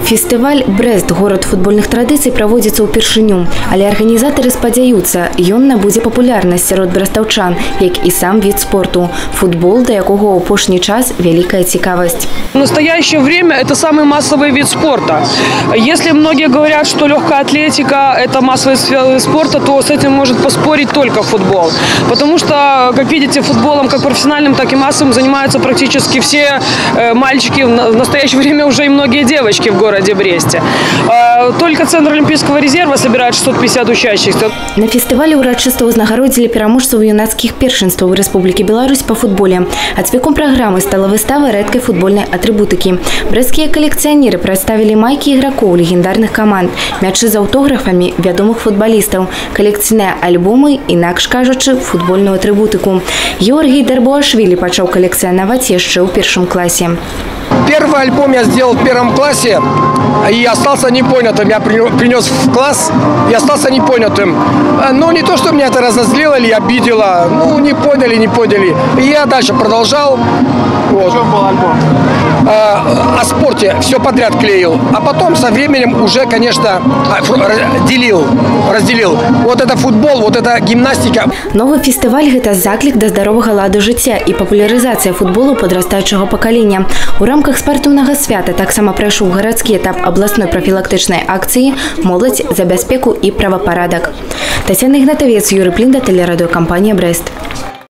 Фестываль «Брест. Город футбольных традыцый» праводзіцца ўпершыню, але арганізатары спадзяюцца, ён набудзе папулярнасць сярод брастаўчан, як і сам від спорту. Футбол, да якога ў апошні час вялікая цікавасць. В настоящее время это самый массовый вид спорта. Если многие говорят, что легкая атлетика – это массовый вид спорта, то с этим может поспорить только футбол. Потому что, как видите, футболом как профессиональным, так и массовым занимаются практически все мальчики, в настоящее время уже и многие девочки в городе Бресте. Только Центр Олимпийского резерва собирает 650 учащихся. На фестывалі ўрачыста ўзнагародзілі пераможцаў юнацкіх першынстваў Рэспублікі Беларусь па футболе. Ацвіком праграмы стала выстава рэдкай футбольнай атрыбутыкі. Брэсцкія калекцыянеры прадставілі майкі ігракоў легендарных каманд, мячы з аўтографамі вядомых футбалістаў, калекцыйныя альбомы, інакш кажучы, футбольную атрыбутыку. Георгій Дарбуашвілі пачаў калекцыянаваць яшчэ ў першым класе. Первый альбом я сделал в первом классе и остался непонятым. Я принес в класс и остался непонятым. Ну, не то, что меня это разозлило или обидело. Ну, не поняли. И я дальше продолжал. Вот. В чем был альбом? О спорте все подряд клеил. А потом со временем уже, конечно, разделил. Вот это футбол, вот это гимнастика. Новый фестываль – это заклик до здорового ладу жыцця и популяризация футболу подрастаючага пакалення. У рамках спартыўнага свята таксама прайшоў гарадскі этап абласной профілактычнай акцыі «Моладзь за бяспеку і правапарадак». Тацяна Ігнатавец, Юрый Плінда, тэлерадыёкампанія «Брест».